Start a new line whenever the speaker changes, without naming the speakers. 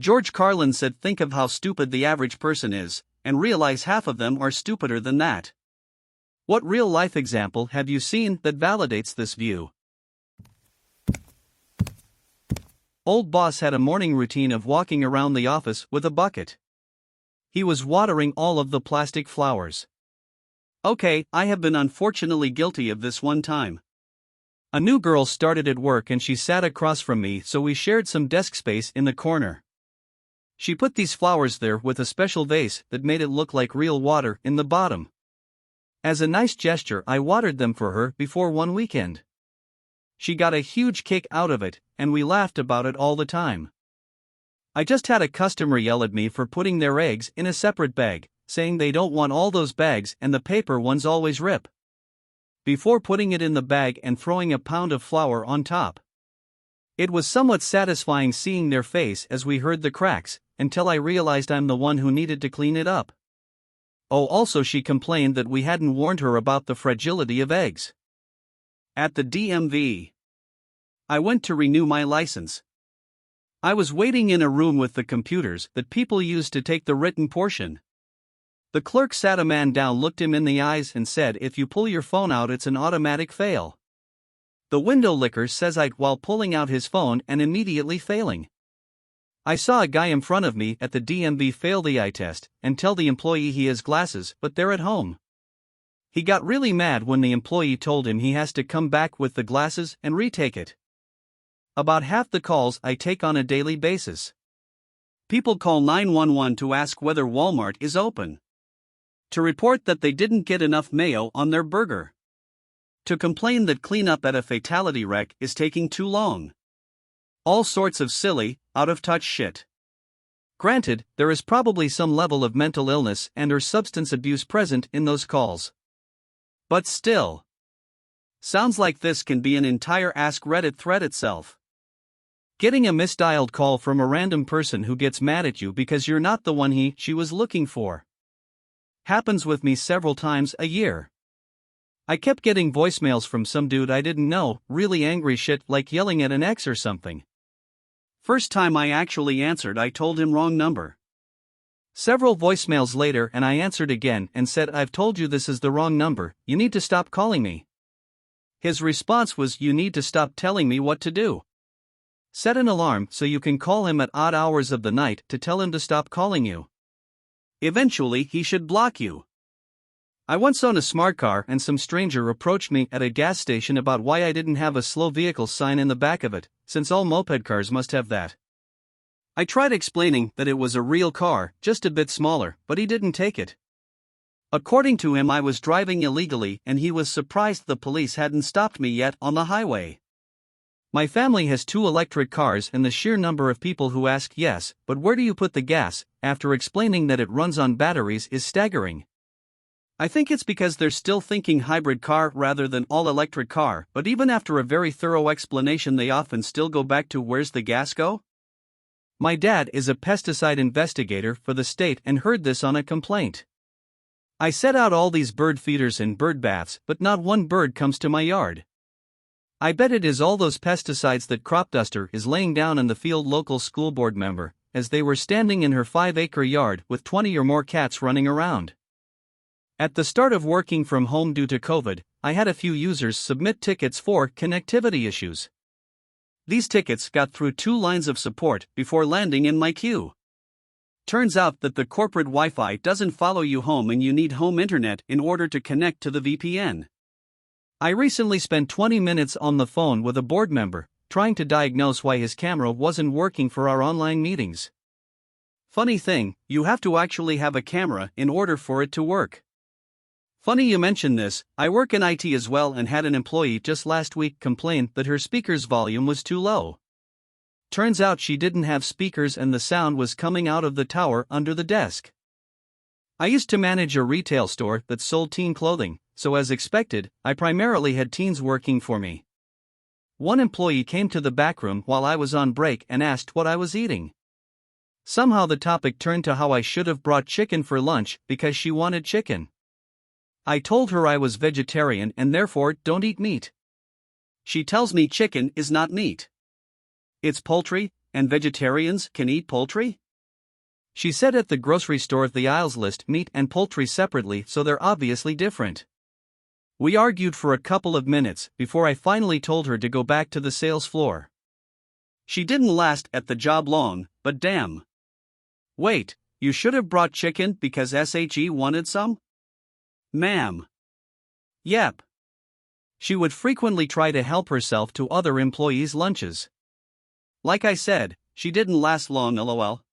George Carlin said, "Think of how stupid the average person is, and realize half of them are stupider than that." What real-life example have you seen that validates this view? Old boss had a morning routine of walking around the office with a bucket. He was watering all of the plastic flowers. Okay, I have been unfortunately guilty of this one time. A new girl started at work and she sat across from me, so we shared some desk space in the corner. She put these flowers there with a special vase that made it look like real water in the bottom. As a nice gesture, I watered them for her before one weekend. She got a huge kick out of it, and we laughed about it all the time. I just had a customer yell at me for putting their eggs in a separate bag, saying they don't want all those bags and the paper ones always rip, before putting it in the bag and throwing a pound of flour on top. It was somewhat satisfying seeing their face as we heard the cracks, until I realized I'm the one who needed to clean it up. Oh, also she complained that we hadn't warned her about the fragility of eggs. At the DMV, I went to renew my license. I was waiting in a room with the computers that people use to take the written portion. The clerk sat a man down, looked him in the eyes and said, "If you pull your phone out, it's an automatic fail." The window licker says it while pulling out his phone and immediately failing. I saw a guy in front of me at the DMV fail the eye test and tell the employee he has glasses but they're at home. He got really mad when the employee told him he has to come back with the glasses and retake it. About half the calls I take on a daily basis. People call 911 to ask whether Walmart is open, to report that they didn't get enough mayo on their burger, to complain that cleanup at a fatality wreck is taking too long. All sorts of silly, out-of-touch shit. Granted, there is probably some level of mental illness and/or substance abuse present in those calls. But still, sounds like this can be an entire Ask Reddit thread itself. Getting a misdialed call from a random person who gets mad at you because you're not the one she was looking for. Happens with me several times a year. I kept getting voicemails from some dude I didn't know, really angry shit like yelling at an ex or something. First time I actually answered, I told him wrong number. Several voicemails later and I answered again and said, "I've told you this is the wrong number, you need to stop calling me." His response was, "You need to stop telling me what to do. Set an alarm so you can call him at odd hours of the night to tell him to stop calling you. Eventually he should block you." I once owned a smart car and some stranger approached me at a gas station about why I didn't have a slow vehicle sign in the back of it, since all moped cars must have that. I tried explaining that it was a real car, just a bit smaller, but he didn't take it. According to him, I was driving illegally and he was surprised the police hadn't stopped me yet on the highway. My family has 2 electric cars and the sheer number of people who ask, "Yes, but where do you put the gas?" after explaining that it runs on batteries is staggering. I think it's because they're still thinking hybrid car rather than all-electric car, but even after a very thorough explanation they often still go back to "Where's the gas go?" My dad is a pesticide investigator for the state and heard this on a complaint. I set out all these bird feeders and bird baths, but not one bird comes to my yard. I bet it is all those pesticides that crop duster is laying down in the field. Local school board member, as they were standing in her 5-acre yard with 20 or more cats running around. At the start of working from home due to COVID, I had a few users submit tickets for connectivity issues. These tickets got through 2 lines of support before landing in my queue. Turns out that the corporate Wi-Fi doesn't follow you home and you need home internet in order to connect to the VPN. I recently spent 20 minutes on the phone with a board member, trying to diagnose why his camera wasn't working for our online meetings. Funny thing, you have to actually have a camera in order for it to work. Funny you mention this, I work in IT as well and had an employee just last week complain that her speaker's volume was too low. Turns out she didn't have speakers and the sound was coming out of the tower under the desk. I used to manage a retail store that sold teen clothing, so as expected, I primarily had teens working for me. One employee came to the back room while I was on break and asked what I was eating. Somehow the topic turned to how I should have brought chicken for lunch because she wanted chicken. I told her I was vegetarian and therefore don't eat meat. She tells me chicken is not meat. It's poultry, and vegetarians can eat poultry? She said at the grocery store the aisles list meat and poultry separately, so they're obviously different. We argued for a couple of minutes before I finally told her to go back to the sales floor. She didn't last at the job long, but damn. Wait, you should have brought chicken because SHE wanted some? Ma'am. Yep. She would frequently try to help herself to other employees' lunches. Like I said, she didn't last long, lol.